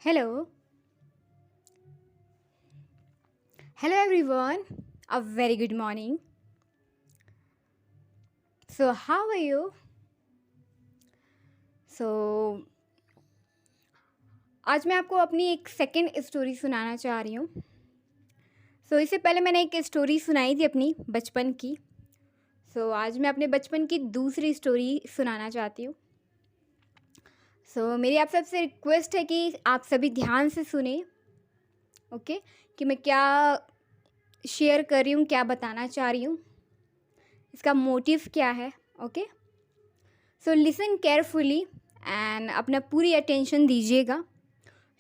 Hello, hello everyone. A very good morning. So, how are you? So, आज मैं आपको अपनी एक सेकंड स्टोरी सुनाना चाह रही हूँ। इससे पहले मैंने एक स्टोरी सुनाई थी अपनी बचपन की। आज मैं अपने बचपन की दूसरी स्टोरी सुनाना चाहती हूँ। मेरी आप सबसे रिक्वेस्ट है कि आप सभी ध्यान से सुने, ओके? कि मैं क्या शेयर कर रही हूँ, क्या बताना चाह रही हूँ, इसका मोटिव क्या है, ओके? लिसन केयरफुली एंड अपना पूरी अटेंशन दीजिएगा।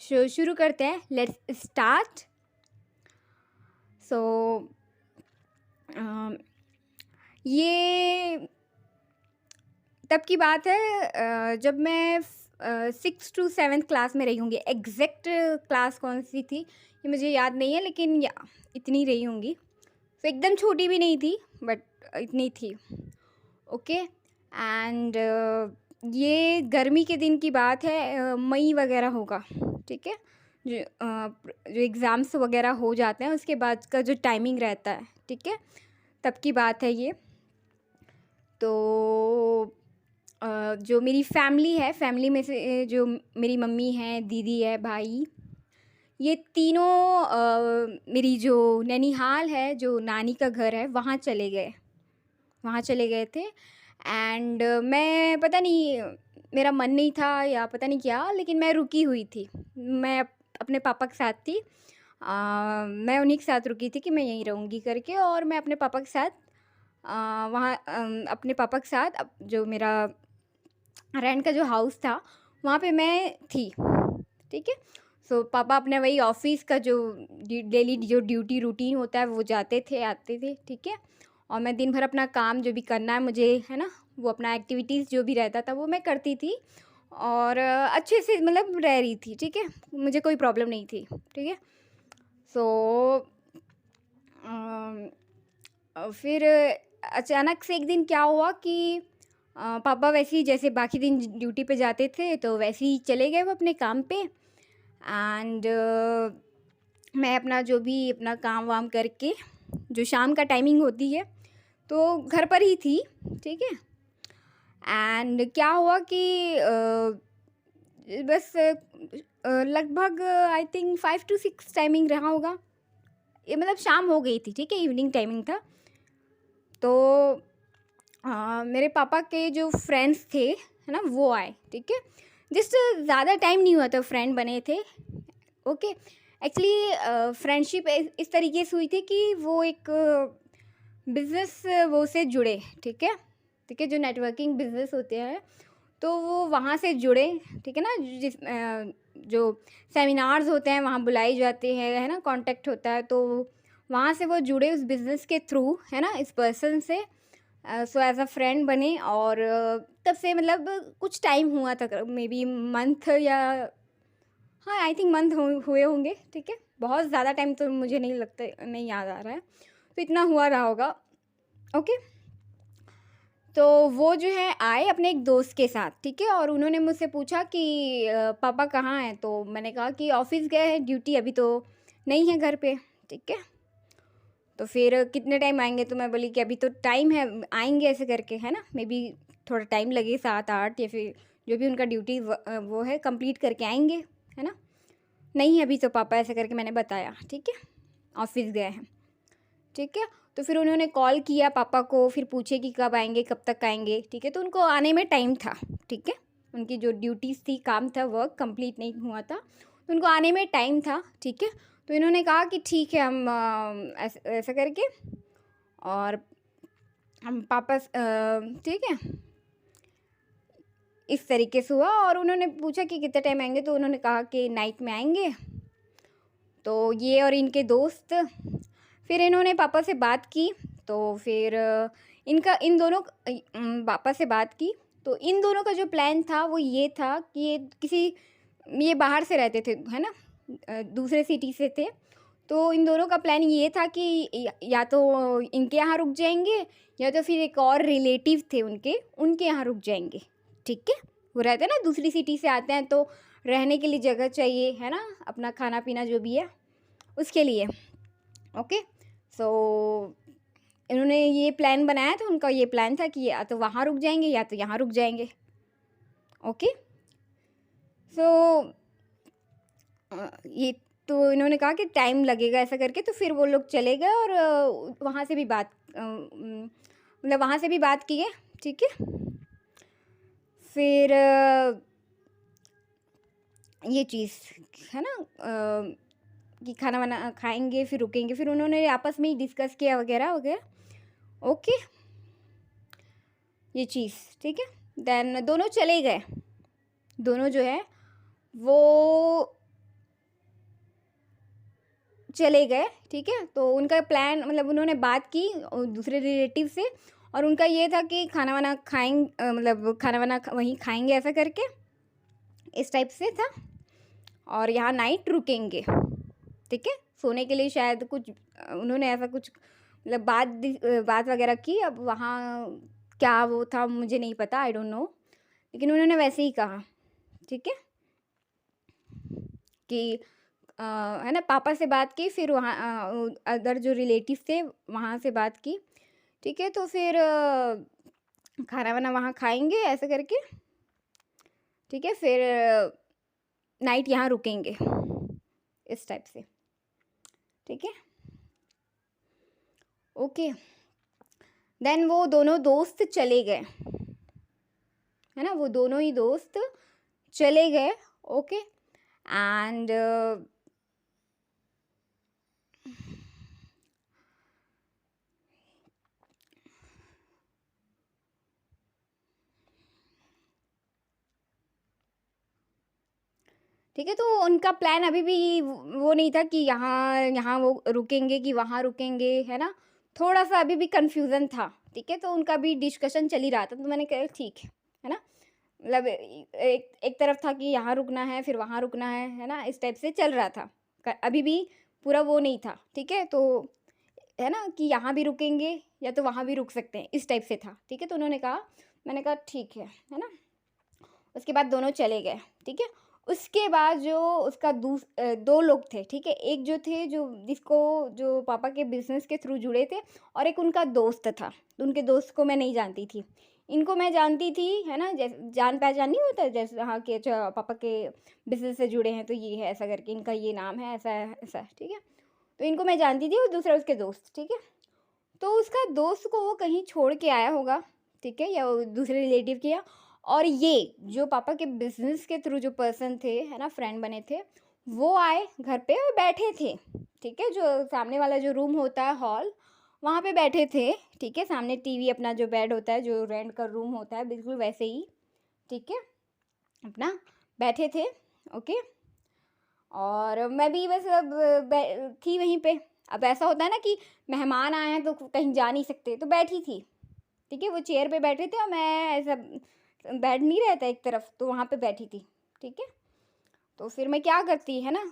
शुरू करते हैं। Let's start. सो ये तब की बात है जब मैं 6 to 7 क्लास में रही होंगी। एग्जैक्ट क्लास कौन सी थी ये मुझे याद नहीं है, लेकिन इतनी रही होंगी। एकदम छोटी भी नहीं थी, बट इतनी थी, ओके। एंड ये गर्मी के दिन की बात है, मई वगैरह होगा, ठीक है। जो एग्ज़ाम्स वगैरह हो जाते हैं उसके बाद का जो टाइमिंग रहता है, ठीक है, तब की बात है ये। तो जो मेरी फैमिली है, फैमिली में से जो मेरी मम्मी है, दीदी है, भाई, ये तीनों मेरी जो नैनीहाल है, जो नानी का घर है, वहाँ चले गए थे। एंड मैं पता नहीं, मेरा मन नहीं था या पता नहीं क्या, लेकिन मैं रुकी हुई थी। मैं अपने पापा के साथ थी। मैं उन्हीं के साथ रुकी थी कि मैं यहीं रहूँगी करके, और मैं अपने पापा के साथ वहाँ अपने पापा के साथ जो मेरा रेंट का जो हाउस था वहाँ पे मैं थी, ठीक है। पापा अपने वही ऑफिस का जो डेली जो ड्यूटी रूटीन होता है वो जाते थे, आते थे, ठीक है। और मैं दिन भर अपना काम जो भी करना है मुझे, है ना, वो अपना एक्टिविटीज़ जो भी रहता था वो मैं करती थी, और अच्छे से मतलब रह रही थी, ठीक है। मुझे कोई प्रॉब्लम नहीं थी, ठीक है। सो फिर अचानक से एक दिन क्या हुआ कि पापा वैसे ही जैसे बाकी दिन ड्यूटी पे जाते थे तो वैसे ही चले गए वो अपने काम पे। एंड मैं अपना जो भी अपना काम वाम करके, जो शाम का टाइमिंग होती है, तो घर पर ही थी, ठीक है। एंड क्या हुआ कि बस लगभग आई थिंक 5 to 6 टाइमिंग रहा होगा, ये मतलब शाम हो गई थी, ठीक है, इवनिंग टाइमिंग था। तो मेरे पापा के जो फ्रेंड्स थे, है ना, वो आए, ठीक है। जस्ट ज़्यादा टाइम नहीं हुआ था फ्रेंड बने थे, ओके। एक्चुअली फ्रेंडशिप इस तरीके से हुई थी कि वो एक बिज़नेस वो से जुड़े, ठीक है, ठीक है, जो नेटवर्किंग बिज़नेस होते हैं तो वो वहाँ से जुड़े, ठीक है ना। जो सेमिनार्स होते हैं वहाँ बुलाए जाते हैं, है ना, कांटेक्ट होता है, तो वहाँ से वो जुड़े उस बिज़नेस के थ्रू, है ना, इस पर्सन से। सो एज़ अ फ्रेंड बने, और तब से मतलब कुछ टाइम हुआ था, मे बी मंथ, या हाँ आई थिंक मंथ हुए होंगे, ठीक है। बहुत ज़्यादा टाइम तो मुझे नहीं लगता, नहीं याद आ रहा है, तो इतना हुआ रहा होगा, ओके। तो वो जो है आए अपने एक दोस्त के साथ, ठीक है, और उन्होंने मुझसे पूछा कि पापा कहाँ हैं, तो मैंने कहा कि ऑफिस गए हैं, ड्यूटी अभी तो नहीं है घर पे, ठीक है। तो फिर कितने टाइम आएंगे, तो मैं बोली कि अभी तो टाइम है, आएंगे ऐसे करके, है ना, मे बी थोड़ा टाइम लगे, 7 8, या फिर जो भी उनका ड्यूटी वो है कंप्लीट करके आएंगे, है ना। नहीं अभी तो पापा, ऐसे करके मैंने बताया, ठीक है, ऑफिस गए हैं, ठीक है। तो फिर उन्होंने कॉल किया पापा को, फिर पूछे कि कब आएंगे, कब तक आएंगे, ठीक है। तो उनको आने में टाइम था, ठीक है, उनकी जो ड्यूटीज़ थी, काम था, वर्क कंप्लीट नहीं हुआ था, तो उनको आने में टाइम था, ठीक है। तो इन्होंने कहा कि ठीक है, हम ऐसा करके, और हम पापा ठीक है, इस तरीके से हुआ। और उन्होंने पूछा कि कितने टाइम आएंगे, तो उन्होंने कहा कि नाइट में आएंगे। तो ये और इनके दोस्त, फिर इन्होंने पापा से बात की, तो फिर इन दोनों पापा से बात की, तो इन दोनों का जो प्लान था वो ये था कि ये बाहर से रहते थे, है ना, दूसरे सिटी से थे। तो इन दोनों का प्लान ये था कि या तो इनके यहाँ रुक जाएंगे, या तो फिर एक और रिलेटिव थे उनके यहाँ रुक जाएंगे, ठीक है। वो रहते हैं ना, दूसरी सिटी से आते हैं तो रहने के लिए जगह चाहिए, है ना, अपना खाना पीना जो भी है उसके लिए। ओके, सो इन्होंने ये प्लान बनाया था, उनका ये प्लान था कि या तो वहाँ रुक जाएंगे या तो यहाँ रुक जाएंगे। ओके, सो ये तो इन्होंने कहा कि टाइम लगेगा ऐसा करके, तो फिर वो लोग चले गए और वहाँ से भी बात मतलब वहाँ से भी बात की है, ठीक है। फिर ये चीज़ है ना, कि खाना वाना खाएंगे फिर रुकेंगे, फिर उन्होंने आपस में ही डिस्कस किया वगैरह वगैरह। ओके, ये चीज़ ठीक है। देन दोनों चले गए, दोनों जो है वो चले गए, ठीक है। तो उनका प्लान मतलब उन्होंने बात की दूसरे रिलेटिव से, और उनका ये था कि खाना वाना खाएंगे, मतलब खाना वाना वहीं खाएंगे ऐसा करके, इस टाइप से था। और यहाँ नाइट रुकेंगे, ठीक है, सोने के लिए शायद कुछ उन्होंने ऐसा कुछ मतलब बात वगैरह की। अब वहाँ क्या वो था मुझे नहीं पता, आई डोंट नो, लेकिन उन्होंने वैसे ही कहा, ठीक है, कि है ना, पापा से बात की, फिर वहाँ अदर जो रिलेटिव थे वहाँ से बात की, ठीक है। तो फिर खाना वाना वहाँ खाएंगे ऐसे करके, ठीक है, फिर नाइट यहाँ रुकेंगे इस टाइप से, ठीक है। ओके, देन वो दोनों दोस्त चले गए, है ना, वो दोनों ही दोस्त चले गए। ओके, एंड ठीक है, तो उनका प्लान अभी भी वो नहीं था कि यहाँ यहाँ वो रुकेंगे कि वहाँ रुकेंगे, है ना, थोड़ा सा अभी भी कंफ्यूजन था, ठीक है। तो उनका भी डिस्कशन चल ही रहा था, तो मैंने कहा ठीक है ना, मतलब एक तरफ था कि यहाँ रुकना है फिर वहाँ रुकना है ना, इस टाइप से चल रहा था। अभी भी पूरा वो नहीं था, ठीक है। तो है ना कि यहाँ भी रुकेंगे या तो वहाँ भी रुक सकते हैं, इस टाइप से था, ठीक है। तो उन्होंने कहा, मैंने कहा ठीक है ना। उसके बाद दोनों चले गए, ठीक है। उसके बाद जो उसका दो लोग थे, ठीक है, एक जो थे जो पापा के बिजनेस के थ्रू जुड़े थे, और एक उनका दोस्त था। तो उनके दोस्त को मैं नहीं जानती थी, इनको मैं जानती थी, है ना, जैसे जान पहचान नहीं होता, जैसे हाँ कि अच्छा पापा के बिजनेस से जुड़े हैं तो ये है ऐसा करके, इनका ये नाम है, ऐसा है ऐसा, ठीक है। तो इनको मैं जानती थी, और दूसरा उसके दोस्त, ठीक है। तो उसका दोस्त को वो कहीं छोड़ के आया होगा, ठीक है, या वो दूसरे रिलेटिव किया, और ये जो पापा के बिजनेस के थ्रू जो पर्सन थे, है ना, फ्रेंड बने थे, वो आए घर पे और बैठे थे, ठीक है। जो सामने वाला जो रूम होता है हॉल, वहाँ पे बैठे थे, ठीक है। सामने टीवी, अपना जो बेड होता है, जो रेंट का रूम होता है, बिल्कुल वैसे ही, ठीक है, अपना बैठे थे। ओके, और मैं भी बस अब थी वहीं पे। अब ऐसा होता है ना कि मेहमान आए हैं तो कहीं जा नहीं सकते, तो बैठी थी, ठीक है। वो चेयर पे बैठे थे और मैं ऐसा बैठ नहीं रहता एक तरफ, तो वहाँ पे बैठी थी, ठीक है। तो फिर मैं क्या करती, है ना,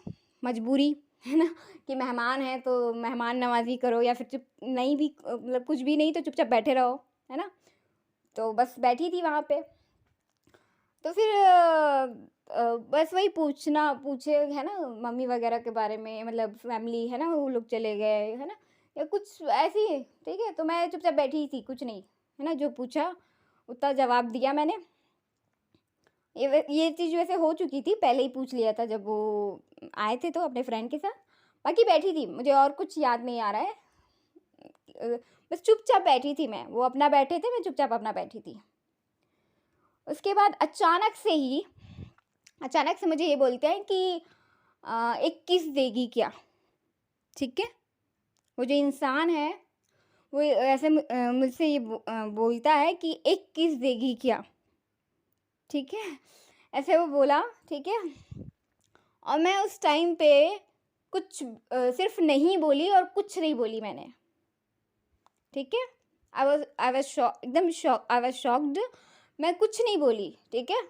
मजबूरी है ना, कि मेहमान है तो मेहमान नवाजी करो, या फिर चुप नहीं भी, मतलब कुछ भी नहीं तो चुपचाप बैठे रहो, है ना। तो बस बैठी थी वहाँ पे। तो फिर बस वही पूछे, है ना, मम्मी वगैरह के बारे में, मतलब फैमिली, है ना, वो लोग चले गए, है ना, या कुछ ऐसे ही, ठीक है। तो मैं चुपचाप बैठी ही थी, कुछ नहीं, है ना, जो पूछा उतना जवाब दिया मैंने। ये चीज़ वैसे हो चुकी थी, पहले ही पूछ लिया था जब वो आए थे तो अपने फ्रेंड के साथ। बाकी बैठी थी, मुझे और कुछ याद नहीं आ रहा है। बस चुपचाप बैठी थी मैं, वो अपना बैठे थे, मैं चुपचाप अपना बैठी थी। उसके बाद अचानक से मुझे ये बोलते हैं कि एक किस देगी क्या, ठीक है। वो जो इंसान है वो ऐसे मुझसे ये बोलता है कि एक किस देगी क्या, ठीक है, ऐसे वो बोला, ठीक है। और मैं उस टाइम पे कुछ सिर्फ नहीं बोली और कुछ नहीं बोली मैंने, ठीक है। आई वाज शॉक, एकदम शॉक, आई वाज शॉक्ड। मैं कुछ नहीं बोली, ठीक है,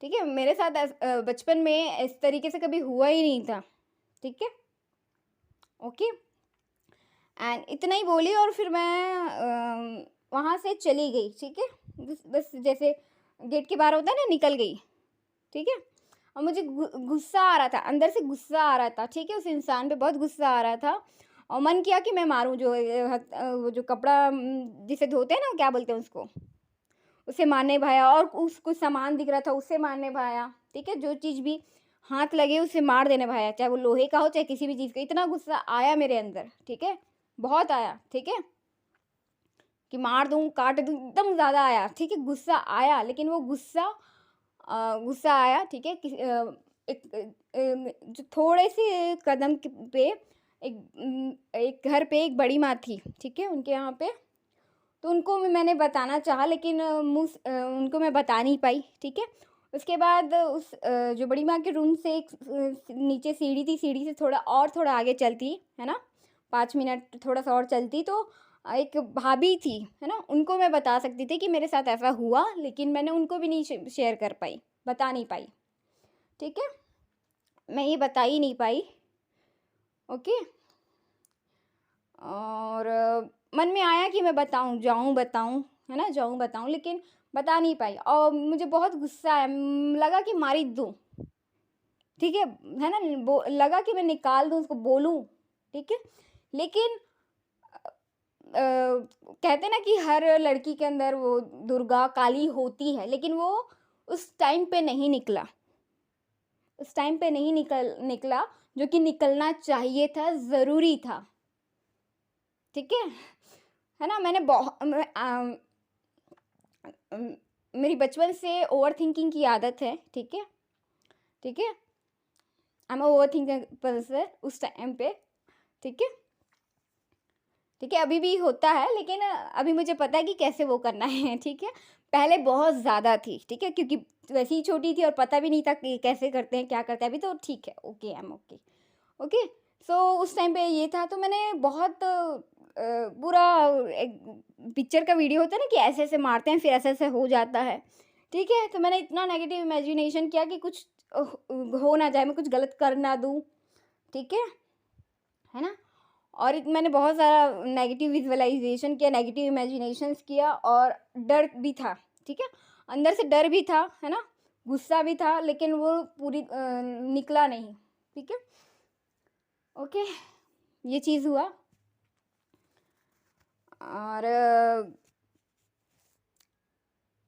ठीक है। मेरे साथ बचपन में इस तरीके से कभी हुआ ही नहीं था, ठीक है। ओके, एंड इतना ही बोली और फिर मैं वहाँ से चली गई, ठीक है। बस जैसे गेट के बाहर होता है ना, निकल गई, ठीक है? और मुझे गुस्सा आ रहा था, अंदर से गुस्सा आ रहा था, ठीक है? उस इंसान पे बहुत गुस्सा आ रहा था और मन किया कि मैं मारूँ, जो वो जो कपड़ा जिसे धोते हैं ना, क्या बोलते हैं उसको? उसे मारने भाया, और कुछ सामान दिख रहा था उसे मारने भाया, ठीक है? जो चीज़ भी हाथ लगे उसे मार देने भाया, चाहे वो लोहे का हो चाहे किसी भी चीज़ का। इतना गुस्सा आया मेरे अंदर, ठीक है? बहुत आया, ठीक है? कि मार दूँ, काट दूँ, एकदम ज़्यादा आया, ठीक है? गुस्सा आया, लेकिन वो गुस्सा आया, ठीक है? एक जो थोड़े से कदम पे एक घर पे एक बड़ी माँ थी, ठीक है? उनके यहाँ पे, तो उनको भी मैंने बताना चाहा, लेकिन उनको मैं बता नहीं पाई, ठीक है? उसके बाद जो बड़ी माँ के रूम से एक नीचे सीढ़ी थी, सीढ़ी से थोड़ा आगे चलती, है ना? 5 मिनट थोड़ा-सा और चलती तो एक भाभी थी, है ना? उनको मैं बता सकती थी कि मेरे साथ ऐसा हुआ, लेकिन मैंने उनको भी नहीं शेयर कर पाई, बता नहीं पाई, ठीक है? मैं ये बता ही नहीं पाई, ओके? और मन में आया कि मैं बताऊँ, जाऊँ बताऊँ, है ना? जाऊँ बताऊँ, लेकिन बता नहीं पाई और मुझे बहुत गुस्सा आया, लगा कि मार ही दूँ, ठीक है ना? लगा कि मैं निकाल दूँ उसको, बोलूँ, ठीक है? लेकिन कहते हैं ना कि हर लड़की के अंदर वो दुर्गा काली होती है, लेकिन वो उस टाइम पे नहीं निकला, उस टाइम पे नहीं निकला जो कि निकलना चाहिए था, ज़रूरी था, ठीक है? है ना? मेरी बचपन से ओवरथिंकिंग की आदत है, ठीक है? ठीक है? I am a overthinking person उस टाइम पे, ठीक है? ठीक है, अभी भी होता है, लेकिन अभी मुझे पता है कि कैसे वो करना है, ठीक है? पहले बहुत ज़्यादा थी, ठीक है? क्योंकि वैसे ही छोटी थी और पता भी नहीं था कि कैसे करते हैं, क्या करते हैं, अभी तो ठीक है, okay, I am okay, okay? So उस टाइम पे ये था, तो मैंने बहुत पूरा एक पिक्चर का वीडियो होता है ना कि ऐसे-ऐसे मारते हैं, फिर ऐसे-ऐसे हो जाता है, ठीक है? तो मैंने इतना नेगेटिव इमेजिनेशन किया कि कुछ हो ना जाए, मैं कुछ गलत कर ना दूँ, ठीक है ना? और मैंने बहुत सारा नेगेटिव विजुअलाइज़ेशन किया, नेगेटिव इमेजिनेशंस किया और डर भी था, ठीक है? अंदर से डर भी था, है ना? गुस्सा भी था, लेकिन वो पूरी निकला नहीं, ठीक है? ओके, ये चीज़ हुआ और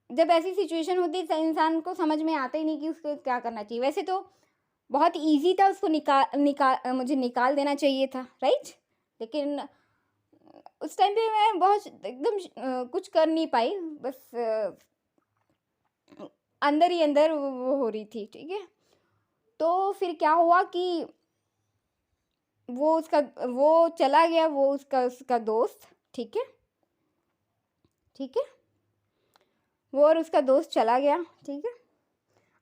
जब ऐसी सिचुएशन होती है, इंसान को समझ में आता ही नहीं कि उसको क्या करना चाहिए। वैसे तो बहुत ईज़ी था, उसको मुझे निकाल देना चाहिए था, राइट? लेकिन उस टाइम पे मैं बहुत एकदम कुछ कर नहीं पाई, बस अंदर ही अंदर वो हो रही थी, ठीक है? तो फिर क्या हुआ कि वो उसका वो चला गया, वो उसका दोस्त, ठीक है? ठीक है? वो और उसका दोस्त चला गया, ठीक है?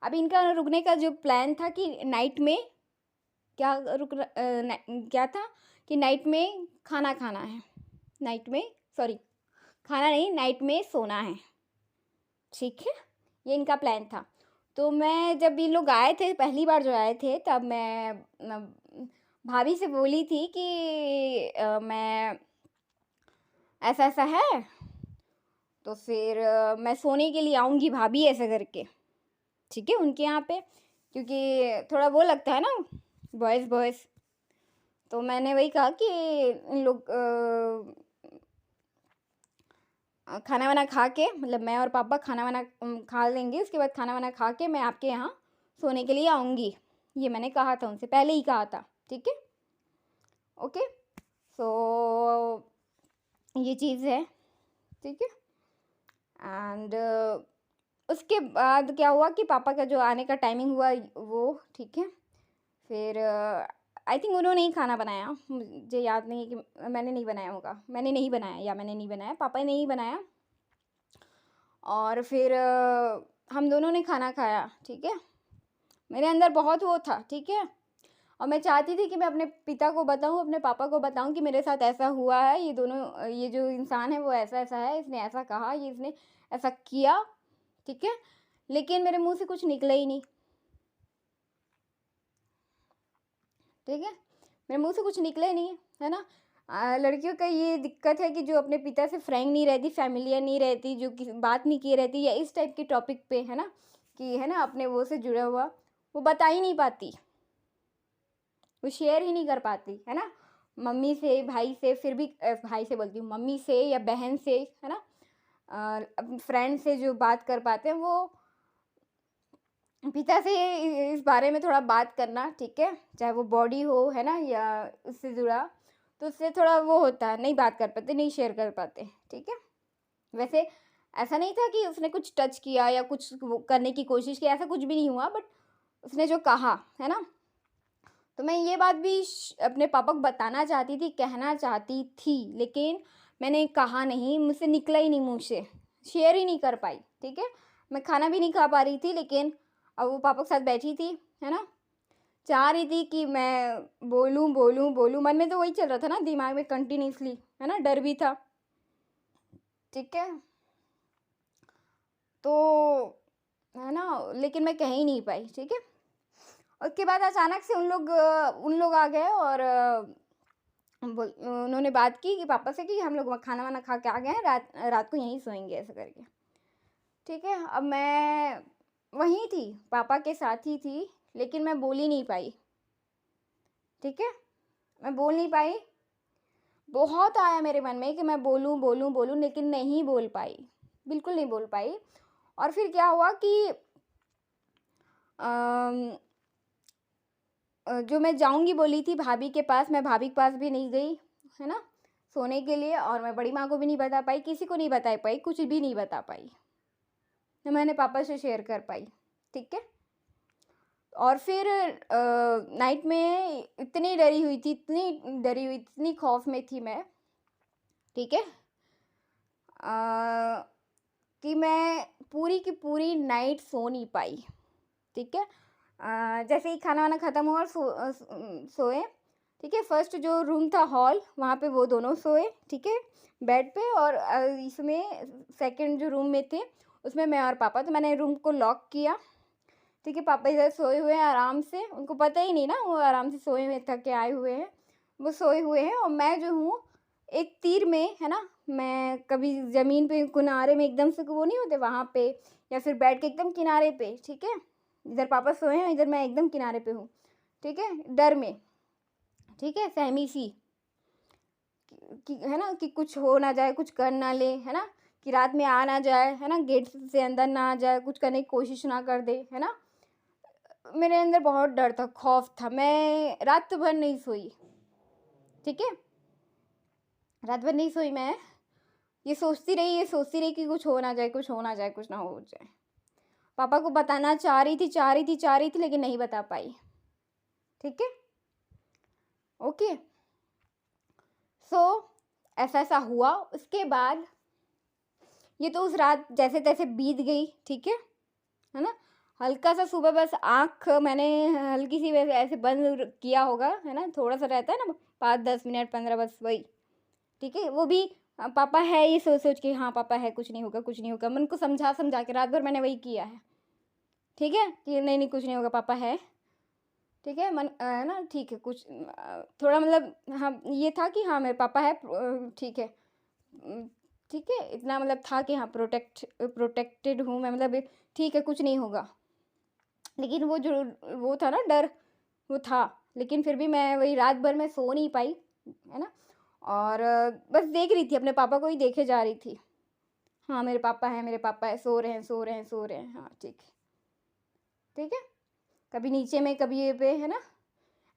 अब इनका रुकने का जो प्लान था कि नाइट में क्या क्या था कि नाइट में खाना खाना है, नाइट में सॉरी खाना नहीं, नाइट में सोना है, ठीक है? ये इनका प्लान था। तो मैं जब ये लोग आए थे, पहली बार जो आए थे, तब मैं भाभी से बोली थी कि मैं ऐसा-ऐसा है, तो फिर मैं सोने के लिए आऊँगी भाभी, ऐसा करके, ठीक है? उनके यहाँ पे, क्योंकि थोड़ा वो लगता है ना, बॉयज़ बॉयज़। तो मैंने वही कहा कि इन लोग खाना-वाना खा के, मतलब मैं और पापा खाना-वाना खा लेंगे, उसके बाद खाना-वाना खा के मैं आपके यहाँ सोने के लिए आऊँगी। ये मैंने कहा था उनसे, पहले ही कहा था, ठीक है? ओके? सो ये चीज़ है, ठीक है? एंड उसके बाद क्या हुआ कि पापा का जो आने का टाइमिंग हुआ वो, ठीक है? फिर आई थिंक उन्होंने ही खाना बनाया, मुझे याद नहीं है कि मैंने नहीं बनाया होगा। मैंने नहीं बनाया या मैंने नहीं बनाया, पापा ने ही बनाया। और फिर हम दोनों ने खाना खाया, ठीक है? मेरे अंदर बहुत वो था, ठीक है? और मैं चाहती थी कि मैं अपने पिता को बताऊँ, अपने पापा को बताऊँ कि मेरे साथ ऐसा हुआ है, ये दोनों ये जो इंसान है वो ऐसा-ऐसा है, इसने ऐसा कहा, ये इसने ऐसा किया, ठीक है? लेकिन मेरे मुँह से कुछ निकला ही नहीं, ठीक है? मेरे मुँह से कुछ निकला ही नहीं, है ना? लड़कियों का ये दिक्कत है कि जो अपने पिता से फ्रैंक नहीं रहती, फ़ैमिलियर नहीं रहती, जो कि बात नहीं किए रहती, या इस टाइप के टॉपिक पे, है ना? कि है ना अपने वो से जुड़ा हुआ, वो बता ही नहीं पाती, वो शेयर ही नहीं कर पाती, है ना। मम्मी से, भाई से, फिर भी भाई से बोलती हूँ, मम्मी से या बहन से, है ना, अपने फ्रेंड से जो बात कर पाते हैं, वो पिता से इस बारे में थोड़ा बात करना, ठीक है, चाहे वो बॉडी हो, है ना, या उससे जुड़ा, तो उससे थोड़ा वो होता है, नहीं बात कर पाते, नहीं शेयर कर पाते, ठीक है। वैसे ऐसा नहीं था कि उसने कुछ टच किया या कुछ वो करने की कोशिश की, ऐसा कुछ भी नहीं हुआ, बट उसने जो कहा, है ना, तो मैं ये बात भी अपने पापा को बताना चाहती थी, कहना चाहती थी, लेकिन मैंने कहा नहीं, मुझसे निकला ही नहीं मुँह से, शेयर ही नहीं कर पाई, ठीक है। मैं खाना भी नहीं खा पा रही थी, लेकिन अब वो पापा के साथ बैठी थी, है ना, चाह रही थी कि मैं बोलूँ बोलूँ बोलूँ, मन में तो वही चल रहा था ना, दिमाग में कंटिन्यूसली, है ना, डर भी था, ठीक है। तो है ना, लेकिन मैं कह ही नहीं पाई, ठीक है। उसके बाद अचानक से उन लोग आ गए और उन्होंने बात की कि पापा से कि हम लोग खाना वाना खा के आ गए हैं, रात को यहीं सोएंगे, ऐसा करके, ठीक है। अब मैं वहीं थी, पापा के साथ ही थी, लेकिन मैं बोल ही नहीं पाई, ठीक है, मैं बोल नहीं पाई। बहुत आया मेरे मन में कि मैं बोलूँ बोलूँ बोलूँ, लेकिन नहीं बोल पाई, बिल्कुल नहीं बोल पाई। और फिर क्या हुआ कि जो मैं जाऊंगी बोली थी भाभी के पास, मैं भाभी के पास भी नहीं गई, है ना, सोने के लिए, और मैं बड़ी माँ को भी नहीं बता पाई, किसी को नहीं बता पाई, कुछ भी नहीं बता पाई, न मैंने पापा से शेयर कर पाई, ठीक है। और फिर नाइट में इतनी डरी हुई थी, इतनी डरी हुई, इतनी खौफ में थी मैं, ठीक है, कि मैं पूरी की पूरी नाइट सो नहीं पाई, ठीक है। जैसे ही खाना वाना ख़त्म हुआ और सोए, ठीक है। फर्स्ट जो रूम था हॉल, वहाँ पे वो दोनों सोए, ठीक है, बेड पे, और इसमें सेकंड जो रूम में थे उसमें मैं और पापा, तो मैंने रूम को लॉक किया, ठीक है। पापा इधर सोए हुए हैं आराम से, उनको पता ही नहीं ना, वो आराम से सोए हुए, थक के आए हुए हैं, वो सोए हुए हैं, और मैं जो हूँ एक तीर में, है ना, मैं कभी ज़मीन पे किनारे में एकदम से वो नहीं होते वहाँ पे, या फिर बेड के एकदम किनारे पे, ठीक है, इधर पापा सोए हैं, इधर मैं एकदम किनारे पे हूँ, ठीक है, डर में, ठीक है, सहमी सी कि है ना, कि कुछ हो ना जाए, कुछ कर ना ले, है ना, कि रात में आ ना जाए, है ना, गेट से अंदर ना आ जाए, कुछ करने की कोशिश ना कर दे, है ना। मेरे अंदर बहुत डर था, खौफ था, मैं रात भर नहीं सोई, ठीक है, रात भर नहीं सोई मैं, ये सोचती रही कि कुछ हो ना जाए, कुछ हो ना जाए, कुछ ना हो जाए। पापा को बताना चाह रही थी, लेकिन नहीं बता पाई, ठीक है, ओके। सो ऐसा ऐसा हुआ। उसके बाद ये तो उस रात जैसे तैसे बीत गई, ठीक है ना। हल्का सा सुबह बस आँख मैंने हल्की सी वैसे ऐसे बंद किया होगा, है ना, थोड़ा सा रहता है ना, 5-10 मिनट 15, बस वही, ठीक है। वो भी पापा है ये सोच सोच के, हाँ पापा है, कुछ नहीं होगा, कुछ नहीं होगा, मन को समझा समझा के रात भर मैंने वही किया है, ठीक है, कि नहीं नहीं कुछ नहीं होगा, पापा है, ठीक है, मन है ना, ठीक है, कुछ थोड़ा मतलब हाँ ये था कि हाँ मेरे पापा है, ठीक है, ठीक है, इतना मतलब था कि हाँ प्रोटेक्टेड हूँ मैं, मतलब ठीक है, कुछ नहीं होगा। लेकिन वो जो वो था ना डर, वो था, लेकिन फिर भी मैं वही रात भर में सो नहीं पाई, है ना। और बस देख रही थी, अपने पापा को ही देखे जा रही थी, हाँ मेरे पापा है, मेरे पापा है, सो रहे हैं, सो रहे हैं, सो रहे हैं, हाँ ठीक है, ठीक है। कभी नीचे में, कभी ये पे, है ना,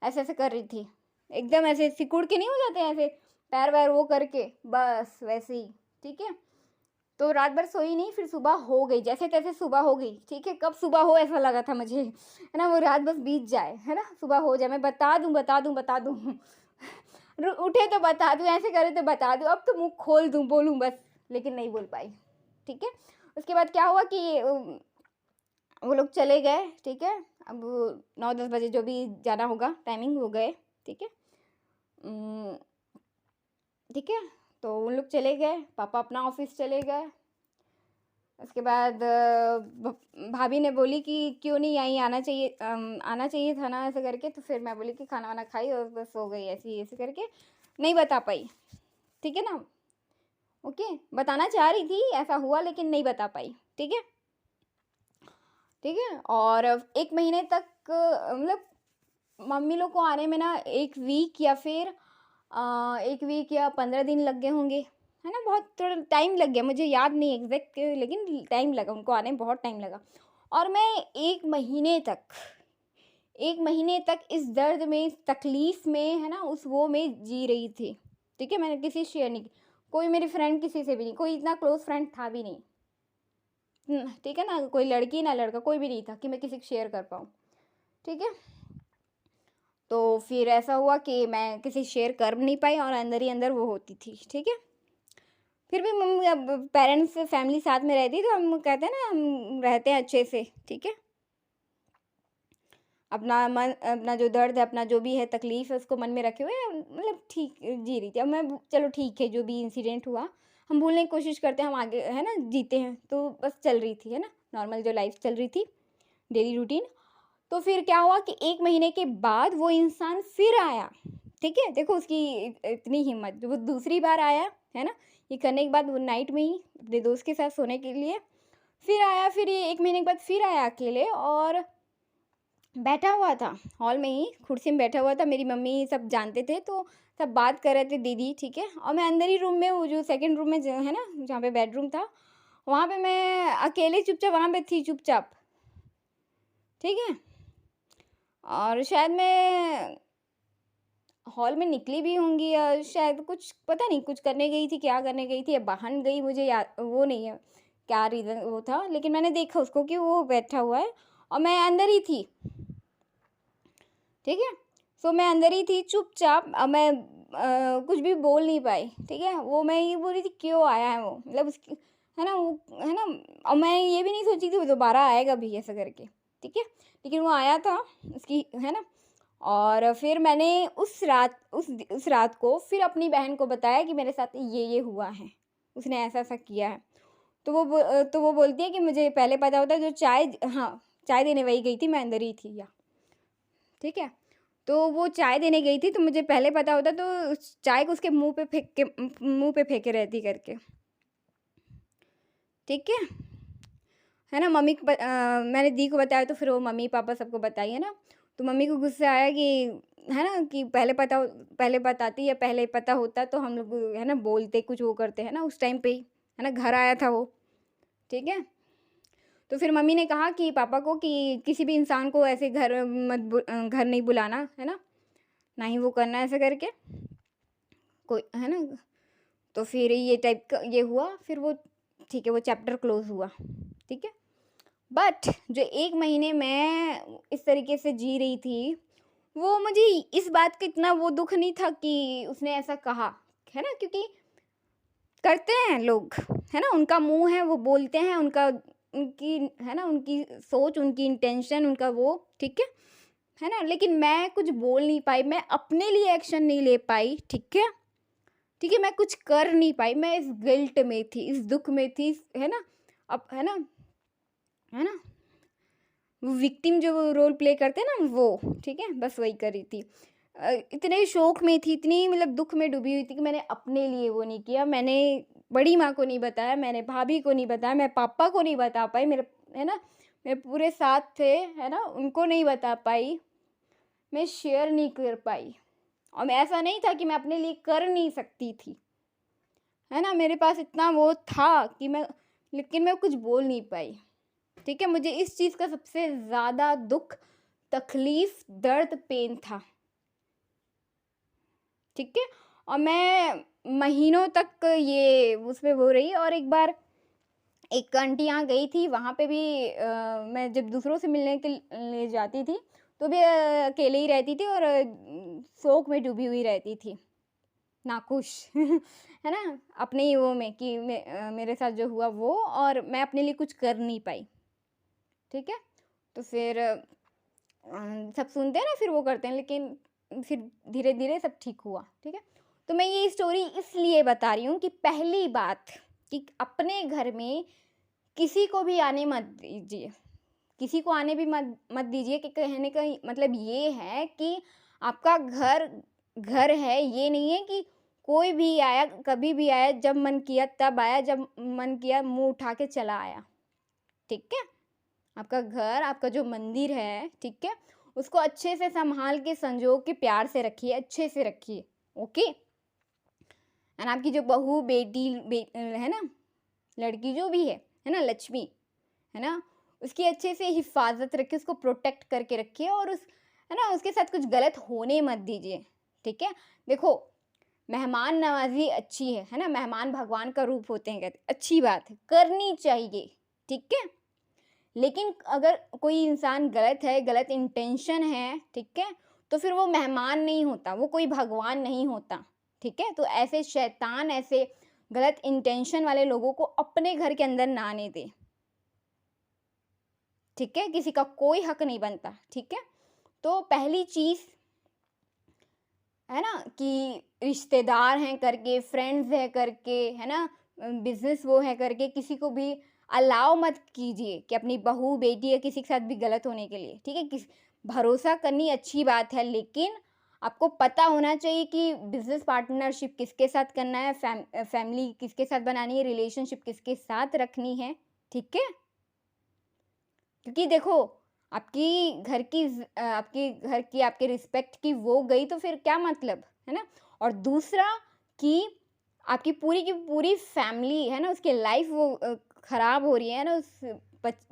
ऐसे ऐसे कर रही थी, एकदम ऐसे सिकुड़ के नहीं हो जाते हैं ऐसे, पैर वैर वो करके, बस वैसे ही, ठीक है। तो रात भर सोई नहीं, फिर सुबह हो गई, जैसे तैसे सुबह हो गई, ठीक है। कब सुबह हो ऐसा लगा था मुझे, है ना, वो रात बस बीत जाए, है ना, सुबह हो जाए, मैं बता दूँ बता दूँ बता दूँ उठे तो बता दूँ, ऐसे करे तो बता दूँ, अब तो मुँह खोल दूँ, बोलूँ बस, लेकिन नहीं बोल पाई, ठीक है। उसके बाद क्या हुआ कि वो लोग चले गए, ठीक है। अब 9-10 बजे जो भी जाना होगा टाइमिंग, वो गए, ठीक है, ठीक है। तो उन लोग चले गए, पापा अपना ऑफिस चले गए। उसके बाद भाभी ने बोली कि क्यों नहीं आई, आना चाहिए था ना, ऐसे करके। तो फिर मैं बोली कि खाना वाना खाई और बस हो गई, ऐसे ऐसे करके नहीं बता पाई, ठीक है ना, ओके। बताना चाह रही थी, ऐसा हुआ, लेकिन नहीं बता पाई, ठीक है, ठीक है। और 1 महीने तक मतलब मम्मी लोग को आने में ना 1 वीक या फिर 1 वीक या 15 दिन लग गए होंगे, है ना? बहुत थोड़ा टाइम लग गया, मुझे याद नहीं एग्ज़ैक्ट, लेकिन टाइम लगा, उनको आने में बहुत टाइम लगा। और मैं 1 महीने तक 1 महीने तक इस दर्द में, इस तकलीफ़ में, है ना, उस वो में जी रही थी, ठीक है? मैंने किसी से शेयर नहीं की, कोई मेरी फ्रेंड किसी से भी नहीं, कोई इतना क्लोज़ फ्रेंड था भी नहीं। ठीक है ना? कोई लड़की ना लड़का, कोई भी नहीं था कि मैं किसी को शेयर कर पाऊँ, ठीक है? तो फिर ऐसा हुआ कि मैं किसी से शेयर कर नहीं पाई और अंदर ही अंदर वो होती थी, ठीक है? फिर भी मम्मी, अब पेरेंट्स फैमिली साथ में रहती तो हम कहते हैं ना, हम रहते हैं अच्छे से, ठीक है? अपना मन, अपना जो दर्द है, अपना जो भी है तकलीफ़ है, उसको मन में रखे हुए मतलब ठीक जी रही थी। अब मैं चलो ठीक है, जो भी इंसिडेंट हुआ, हम भूलने की कोशिश करते हैं, हम आगे, है ना, जीते हैं। तो बस चल रही थी, है ना, नॉर्मल जो लाइफ़ चल रही थी, डेली रूटीन। तो फिर क्या हुआ कि 1 महीने के बाद वो इंसान फिर आया, ठीक है? देखो उसकी इतनी हिम्मत, वो दूसरी बार आया, है ना? ये करने के बाद वो नाइट में ही अपने दोस्त के साथ सोने के लिए फिर आया, फिर ये 1 महीने के बाद फिर आया अकेले और बैठा हुआ था, हॉल में ही कुर्सी में बैठा हुआ था। मेरी मम्मी सब जानते थे, तो सब बात कर रहे थे, दीदी, ठीक है? और मैं अंदर ही रूम में, वो जो सेकंड रूम में जो है ना, जहाँ पे बेडरूम था, वहाँ पे मैं अकेले चुपचाप वहाँ पे थी चुपचाप, ठीक है? और शायद मैं हॉल में निकली भी होंगी या शायद कुछ पता नहीं, कुछ करने गई थी, क्या करने गई थी या बाहर गई, मुझे याद वो नहीं है क्या रीज़न वो था, लेकिन मैंने देखा उसको कि वो बैठा हुआ है और मैं अंदर ही थी, ठीक है? सो मैं अंदर ही थी चुपचाप। अब मैं कुछ भी बोल नहीं पाई, ठीक है? वो मैं ये बोल रही थी क्यों आया है वो, मतलब उसकी, है ना, वो, है ना, और मैं ये भी नहीं सोची थी वो दोबारा आएगा भी ऐसा करके, ठीक है? लेकिन वो आया था, उसकी, है ना? और फिर मैंने उस रात को फिर अपनी बहन को बताया कि मेरे साथ ये हुआ है, उसने ऐसा-ऐसा किया है। तो वो बोलती है कि मुझे पहले पता होता जो चाय, हाँ, चाय देने वही गई थी, मैं अंदर ही थी या, ठीक है? तो वो चाय देने गई थी, तो मुझे पहले पता होता तो उस चाय को उसके मुँह पे फेंके रहती करके, ठीक है? है ना? मैंने दी को बताया तो फिर वो मम्मी-पापा सबको बताई, है ना? तो मम्मी को गुस्सा आया कि, है ना, कि पहले बताती या पहले पता होता तो हम लोग, है ना, बोलते, कुछ वो करते, है ना, उस टाइम पे ही, है ना? घर आया था वो, ठीक है? तो फिर मम्मी ने कहा कि पापा को कि किसी भी इंसान को ऐसे घर नहीं बुलाना, है ना? ना ही वो करना ऐसा करके, कोई, है ना? तो फिर ये टाइप का ये हुआ, फिर वो, ठीक है, वो चैप्टर क्लोज़ हुआ, ठीक है? बट जो 1 महीने मैं इस तरीके से जी रही थी, वो मुझे इस बात का इतना वो दुःख नहीं था कि उसने ऐसा कहा, है ना? क्योंकि करते हैं लोग, है ना? उनका मुँह है, वो बोलते हैं, उनकी, है ना, उनकी सोच, उनकी इंटेंशन, उनका वो, ठीक है ना? लेकिन मैं कुछ बोल नहीं पाई, मैं अपने लिए एक्शन नहीं ले पाई, ठीक है? ठीक है, मैं कुछ कर नहीं पाई, मैं इस गिल्ट में थी, इस दुःख में थी, है ना? अब, है ना? वो विक्टिम जो रोल प्ले करते हैं ना वो, ठीक है? बस वही कर रही थी। इतने शोक में थी, इतनी मतलब दुःख में डूबी हुई थी कि मैंने अपने लिए वो नहीं किया। मैंने बड़ी माँ को नहीं बताया, मैंने भाभी को नहीं बताया, मैं पापा को नहीं बता पाई, मेरे, है ना, मेरे पूरे साथ थे, है ना? उनको नहीं बता पाई, मैं शेयर नहीं कर पाई। और मैं, ऐसा नहीं था कि मैं अपने लिए कर नहीं सकती थी, है ना? मेरे पास इतना वो था कि मैं, लेकिन मैं कुछ बोल नहीं पाई, ठीक है? मुझे इस चीज़ का सबसे ज़्यादा दुःख, तकलीफ़, दर्द, पेन था, ठीक है? और मैं महीनों तक ये उसमें वो रही। और एक बार एक आंटी यहाँ गई थी, वहाँ पे भी मैं जब दूसरों से मिलने के लिए जाती थी, तो भी अकेले ही रहती थी और शोक में डूबी हुई रहती थी, नाखुश है ना? अपने ही वो में कि मेरे साथ जो हुआ वो, और मैं अपने लिए कुछ कर नहीं पाई, ठीक है? तो फिर सब सुनते हैं ना, फिर वो करते हैं, लेकिन फिर धीरे-धीरे सब ठीक हुआ, ठीक है? तो मैं ये स्टोरी इसलिए बता रही हूँ कि पहली बात कि अपने घर में किसी को भी आने मत दीजिए। किसी को आने भी मत दीजिए, कि कहने का मतलब ये है कि आपका घर, घर है, ये नहीं है कि कोई भी आया, कभी भी आया, जब मन किया तब आया, जब मन किया मुँह उठा के चला आया, ठीक है? आपका घर, आपका जो मंदिर है, ठीक है, उसको अच्छे से संभाल के संजो के प्यार से रखिए, अच्छे से रखिए, ओके। एंड आपकी जो बहू है ना, लड़की जो भी है ना, लक्ष्मी, है ना, उसकी अच्छे से हिफाजत रखिए, उसको प्रोटेक्ट करके रखिए, और उस, है ना, उसके साथ कुछ गलत होने मत दीजिए, ठीक है। देखो, मेहमान नवाजी अच्छी है ना, मेहमान भगवान का रूप होते हैं, कहते अच्छी बात है, करनी चाहिए, ठीक है। लेकिन अगर कोई इंसान गलत है, गलत इंटेंशन है, ठीक है, तो फिर वो मेहमान नहीं होता, वो कोई भगवान नहीं होता, ठीक है। तो ऐसे शैतान, ऐसे गलत इंटेंशन वाले लोगों को अपने घर के अंदर ना आने दे, ठीक है, किसी का कोई हक नहीं बनता, ठीक है। तो पहली चीज़ है ना कि रिश्तेदार हैं करके, फ्रेंड्स है करके, है ना, बिजनेस वो है करके किसी को भी अलाउ मत कीजिए कि अपनी बहू, बेटी या किसी के साथ भी गलत होने के लिए, ठीक है। भरोसा करनी अच्छी बात है, लेकिन आपको पता होना चाहिए कि बिजनेस पार्टनरशिप किसके साथ करना है, फैमिली किसके साथ बनानी है, रिलेशनशिप किसके साथ रखनी है, ठीक है। क्योंकि देखो, आपके घर की, आपके रिस्पेक्ट की वो गई तो फिर क्या मतलब, है ना। और दूसरा कि आपकी पूरी की पूरी फैमिली है ना, उसकी लाइफ वो खराब हो रही है ना, उस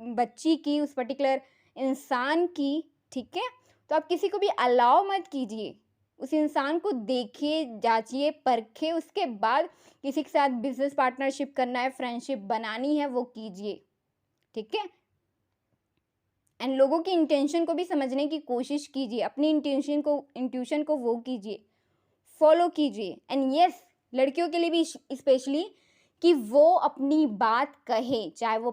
बच्ची की, उस पर्टिकुलर इंसान की, ठीक है। तो आप किसी को भी अलाउ मत कीजिए, उस इंसान को देखिए, जांचिए, परखिए, उसके बाद किसी के साथ बिजनेस पार्टनरशिप करना है, फ्रेंडशिप बनानी है, वो कीजिए, ठीक है। एंड लोगों की इंटेंशन को भी समझने की कोशिश कीजिए, अपनी इंट्यूशन को वो कीजिए, फॉलो कीजिए। एंड यस, लड़कियों के लिए भी स्पेशली, कि वो अपनी बात कहे, चाहे वो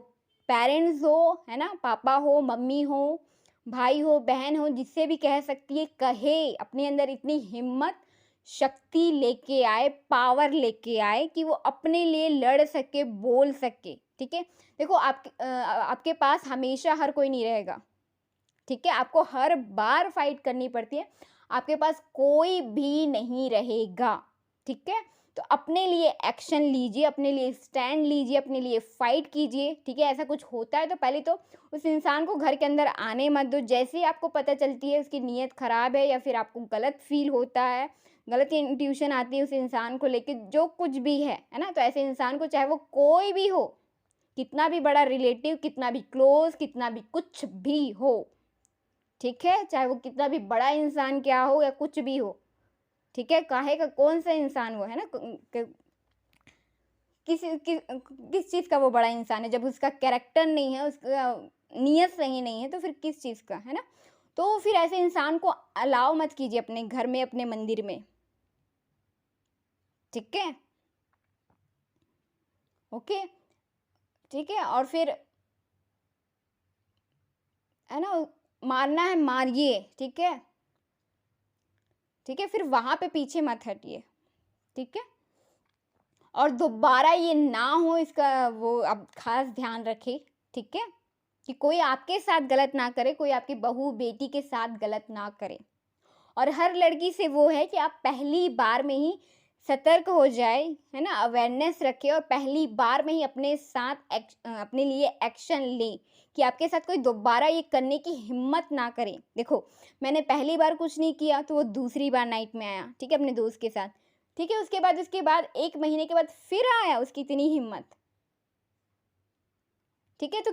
पेरेंट्स हो, है ना, पापा हो, मम्मी हो, भाई हो, बहन हो, जिससे भी कह सकती है, कहे, अपने अंदर इतनी हिम्मत, शक्ति लेके आए, पावर लेके आए कि वो अपने लिए लड़ सके, बोल सके, ठीक है। देखो, आपके पास हमेशा हर कोई नहीं रहेगा, ठीक है, आपको हर बार फाइट करनी पड़ती है, आपके पास कोई भी नहीं रहेगा, ठीक है। तो अपने लिए एक्शन लीजिए, अपने लिए स्टैंड लीजिए, अपने लिए फाइट कीजिए, ठीक है। ऐसा कुछ होता है तो पहले तो उस इंसान को घर के अंदर आने मत दो, जैसे ही आपको पता चलती है उसकी नीयत खराब है, या फिर आपको गलत फील होता है, गलत इंट्यूशन आती है उस इंसान को लेके, जो कुछ भी है ना, तो ऐसे इंसान को, चाहे वो कोई भी हो, कितना भी बड़ा रिलेटिव, कितना भी क्लोज, कितना भी कुछ भी हो, ठीक है, चाहे वो कितना भी बड़ा इंसान क्या हो या कुछ भी हो, ठीक है, काहे का कौन सा इंसान वो है ना, किस चीज़ का वो बड़ा इंसान है, जब उसका कैरेक्टर नहीं है, उसका नीयत सही नहीं है, तो फिर किस चीज़ का, है ना। तो फिर ऐसे इंसान को अलाउ मत कीजिए अपने घर में, अपने मंदिर में, ठीक है, ओके, ठीक है। और फिर, है ना, मारना है मारिए, ठीक है, ठीक है, फिर वहां पे पीछे मत हटिए, ठीक है। और दोबारा ये ना हो, इसका वो अब खास ध्यान रखें, ठीक है, कि कोई आपके साथ गलत ना करे, कोई आपकी बहू, बेटी के साथ गलत ना करे। और हर लड़की से वो है कि आप पहली बार में ही सतर्क हो जाए, है ना, अवेयरनेस रखें, और पहली बार में ही अपने साथ अपने लिए एक्शन लें, कि आपके साथ कोई दोबारा ये करने की हिम्मत ना करे। देखो, मैंने पहली बार कुछ नहीं किया तो वो दूसरी बार नाइट में आया, ठीक है, अपने दोस्त के साथ, ठीक है, उसके बाद 1 महीने के बाद फिर आया, उसकी इतनी हिम्मत, ठीक है। तो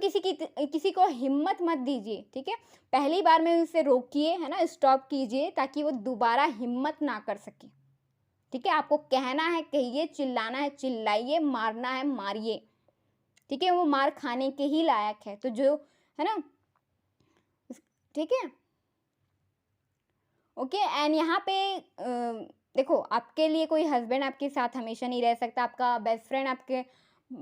किसी को हिम्मत मत दीजिए, ठीक है। पहली बार में उसे रोकिए, है ना, स्टॉप कीजिए, ताकि वो दोबारा हिम्मत ना कर सके, ठीक है। आपको कहना है कहिए, चिल्लाना है चिल्लाइए, मारना है मारिए, ठीक है, वो मार खाने के ही लायक है, तो जो, है ना, ठीक है, ओके। एंड यहाँ पे देखो, आपके लिए कोई हस्बैंड आपके साथ हमेशा नहीं रह सकता, आपका बेस्ट फ्रेंड, आपके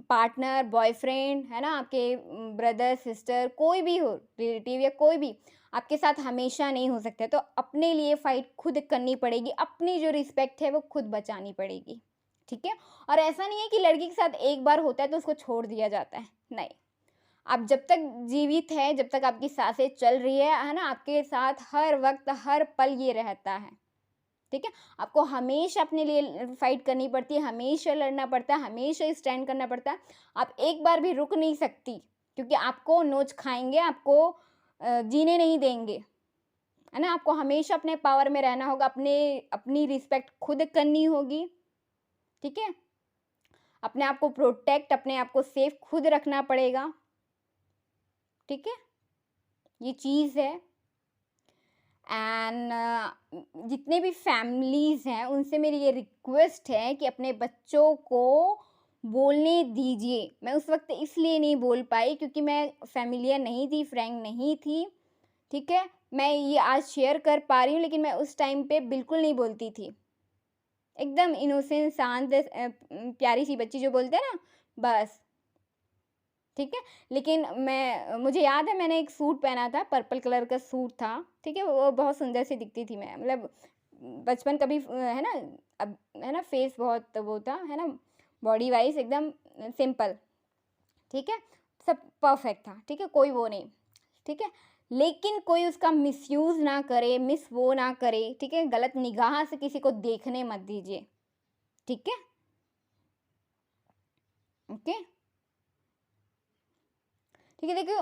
पार्टनर, बॉयफ्रेंड, है ना, आपके ब्रदर, सिस्टर, कोई भी हो, रिलेटिव या कोई भी, आपके साथ हमेशा नहीं हो सकता। तो अपने लिए फाइट खुद करनी पड़ेगी, अपनी जो रिस्पेक्ट है वो खुद बचानी पड़ेगी, ठीक है। और ऐसा नहीं है कि लड़की के साथ एक बार होता है तो उसको छोड़ दिया जाता है, नहीं। आप जब तक जीवित है, जब तक आपकी सांसें चल रही है ना, आपके साथ हर वक्त, हर पल ये रहता है, ठीक है। आपको हमेशा अपने लिए फाइट करनी पड़ती है, हमेशा लड़ना पड़ता है, हमेशा स्टैंड करना पड़ता है। आप एक बार भी रुक नहीं सकती, क्योंकि आपको नोच खाएंगे, आपको जीने नहीं देंगे, है ना। आपको हमेशा अपने पावर में रहना होगा, अपनी रिस्पेक्ट खुद करनी होगी, ठीक है। अपने आप को प्रोटेक्ट, अपने आप को सेफ खुद रखना पड़ेगा, ठीक है। ये चीज़ है। एंड जितने भी फैमिलीज़ हैं उनसे मेरी ये रिक्वेस्ट है कि अपने बच्चों को बोलने दीजिए। मैं उस वक्त इसलिए नहीं बोल पाई क्योंकि मैं फैमिलियर नहीं थी, फ्रैंक नहीं थी, ठीक है। मैं ये आज शेयर कर पा रही हूँ, लेकिन मैं उस टाइम पे बिल्कुल नहीं बोलती थी। एकदम इनोसेंट, शांत, प्यारी सी बच्ची जो बोलते हैं ना, बस, ठीक है। लेकिन मुझे याद है मैंने एक सूट पहना था, पर्पल कलर का सूट था, ठीक है। वो बहुत सुंदर सी दिखती थी मैं, मतलब बचपन कभी है ना, अब है ना फेस बहुत वो था, है ना, बॉडी वाइज एकदम सिंपल, ठीक है, सब परफेक्ट था, ठीक है, कोई वो नहीं, ठीक है। लेकिन कोई उसका मिसयूज़ ना करे, वो ना करे, ठीक है। गलत निगाह से किसी को देखने मत दीजिए, ठीक है, ओके, ठीक है। देखिए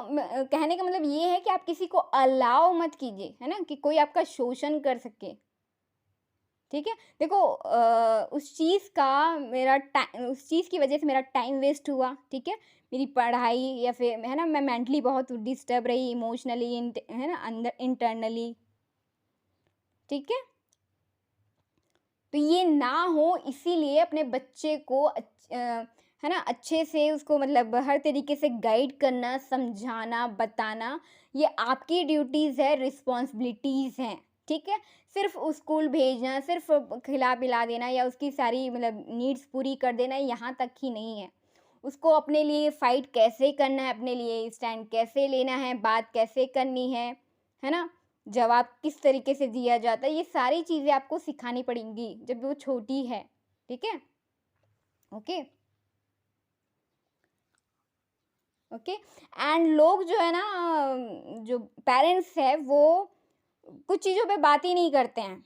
कहने का मतलब ये है कि आप किसी को अलाउ मत कीजिए, है ना, कि कोई आपका शोषण कर सके, ठीक है। देखो उस चीज़ की वजह से मेरा टाइम वेस्ट हुआ, ठीक है। मेरी पढ़ाई या फिर है ना, मैं मेंटली बहुत डिस्टर्ब रही, इमोशनली, है ना, अंदर इंटरनली, ठीक है। तो ये ना हो, इसीलिए अपने बच्चे को है ना, अच्छे से उसको मतलब हर तरीके से गाइड करना, समझाना, बताना, ये आपकी ड्यूटीज़ है, रिस्पॉन्सिबिलिटीज़ हैं, ठीक है। सिर्फ स्कूल भेजना, सिर्फ खिला पिला देना या उसकी सारी मतलब नीड्स पूरी कर देना, यहाँ तक ही नहीं है। उसको अपने लिए फ़ाइट कैसे करना है, अपने लिए स्टैंड कैसे लेना है, बात कैसे करनी है ना, जवाब किस तरीके से दिया जाता है, ये सारी चीज़ें आपको सिखानी पड़ेंगी जब वो छोटी है, ठीक है, ओके, ओके। एंड लोग जो है ना, जो पेरेंट्स है वो कुछ चीज़ों पे बात ही नहीं करते हैं,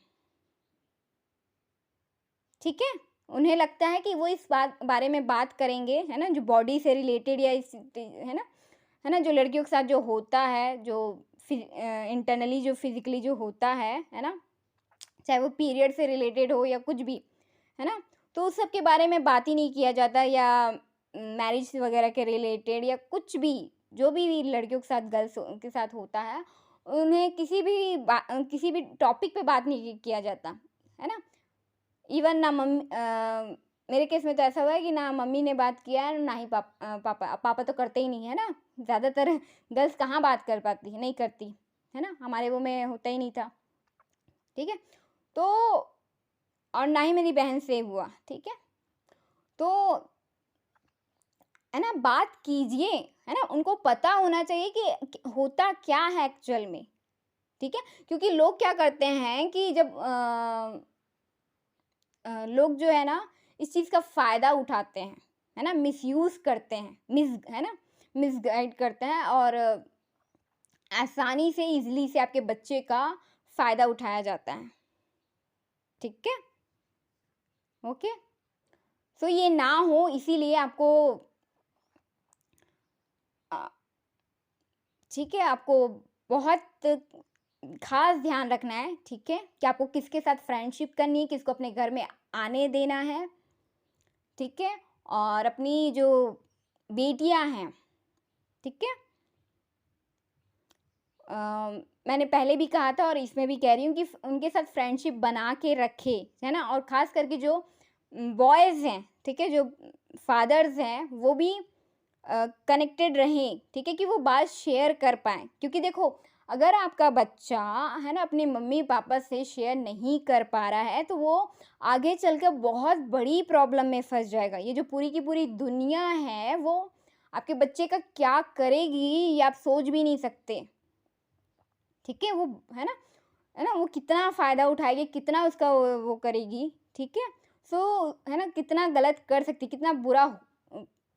ठीक है। उन्हें लगता है कि वो इस बारे में बात करेंगे, है ना, जो बॉडी से रिलेटेड या इस है ना, जो लड़कियों के साथ जो होता है, जो इंटरनली जो फिजिकली जो होता है ना, चाहे वो पीरियड से रिलेटेड हो या कुछ भी, है ना, तो उस सब के बारे में बात ही नहीं किया जाता, या मैरिज वगैरह के रिलेटेड या कुछ भी, जो भी लड़कियों के साथ, गर्ल्स के साथ होता है, उन्हें किसी भी टॉपिक पे बात नहीं किया जाता, है ना। इवन ना मेरे केस में तो ऐसा हुआ है कि ना मम्मी ने बात किया है, ना ही पापा तो करते ही नहीं है ना, ज़्यादातर गर्ल्स कहाँ बात कर पाती है, नहीं करती, है ना, हमारे वो में होता ही नहीं था, ठीक है। तो और ना ही मेरी बहन से हुआ, ठीक है। तो है ना, बात कीजिए, है ना, उनको पता होना चाहिए कि होता क्या है एक्चुअल में, ठीक है। क्योंकि लोग क्या करते हैं कि जब लोग जो है ना इस चीज़ का फ़ायदा उठाते हैं, है ना, मिसयूज़ करते हैं, है ना, मिसगाइड करते हैं, और आसानी से, इजीली से आपके बच्चे का फ़ायदा उठाया जाता है, ठीक है, ओके। सो ये ना हो, इसीलिए आपको ठीक है, आपको बहुत खास ध्यान रखना है, ठीक है, कि आपको किसके साथ फ्रेंडशिप करनी है, किसको अपने घर में आने देना है, ठीक है। और अपनी जो बेटियां हैं, ठीक है, मैंने पहले भी कहा था और इसमें भी कह रही हूँ कि उनके साथ फ्रेंडशिप बना के रखे, है ना। और ख़ास करके जो बॉयज़ हैं, ठीक है, जो फादर्स हैं, वो भी कनेक्टेड रहें, ठीक है, कि वो बात शेयर कर पाएँ। क्योंकि देखो, अगर आपका बच्चा, है ना, अपने मम्मी पापा से शेयर नहीं कर पा रहा है, तो वो आगे चलकर बहुत बड़ी प्रॉब्लम में फँस जाएगा। ये जो पूरी की पूरी दुनिया है, वो आपके बच्चे का क्या करेगी, ये आप सोच भी नहीं सकते, ठीक है। वो है ना, वो कितना फ़ायदा उठाएगी, कितना उसका वो करेगी, ठीक है। सो है ना, कितना गलत कर सकती, कितना बुरा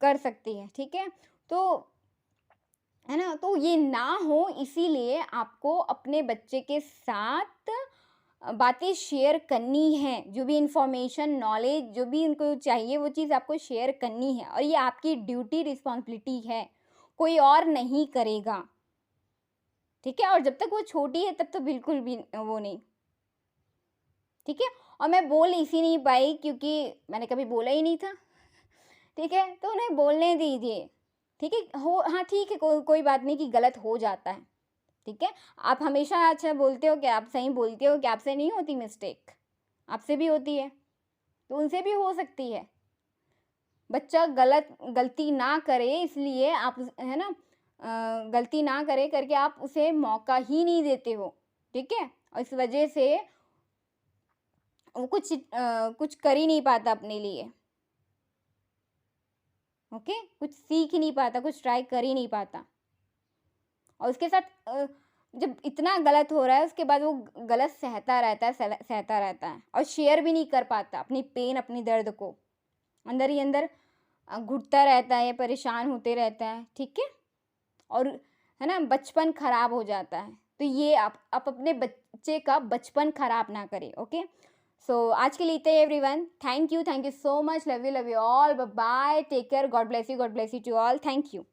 कर सकती है, ठीक है। तो है ना, तो ये ना हो, इसीलिए आपको अपने बच्चे के साथ बातें शेयर करनी है, जो भी इंफॉर्मेशन, नॉलेज, जो भी उनको चाहिए वो चीज़ आपको शेयर करनी है, और ये आपकी ड्यूटी, रिस्पॉन्सिबिलिटी है। कोई और नहीं करेगा, ठीक है। और जब तक वो छोटी है तब तो बिल्कुल भी वो नहीं, ठीक है। और मैं बोल इसी नहीं पाई क्योंकि मैंने कभी बोला ही नहीं था, ठीक है। तो उन्हें बोलने दीजिए, ठीक है। हो हाँ ठीक है, कोई बात नहीं कि गलत हो जाता है, ठीक है। आप हमेशा अच्छा बोलते हो कि आप सही बोलते हो कि आपसे नहीं होती मिस्टेक, आपसे भी होती है, तो उनसे भी हो सकती है। बच्चा गलती ना करे इसलिए आप है ना, गलती ना करे करके आप उसे मौका ही नहीं देते हो, ठीक है। और इस वजह से वो कुछ कर ही नहीं पाता अपने लिए, ओके। कुछ सीख ही नहीं पाता, कुछ ट्राई कर ही नहीं पाता। और उसके साथ जब इतना गलत हो रहा है उसके बाद वो गलत सहता रहता है, सहता रहता है, और शेयर भी नहीं कर पाता अपनी पेन, अपनी दर्द को, अंदर ही अंदर घुटता रहता है, परेशान होते रहता है, ठीक है। और है ना, बचपन खराब हो जाता है। तो ये आप अपने बच्चे का बचपन खराब ना करें, ओके। सो आज के लिए इतना everyone, thank you so much, love you all, bye bye, take care, God bless you to all, thank you.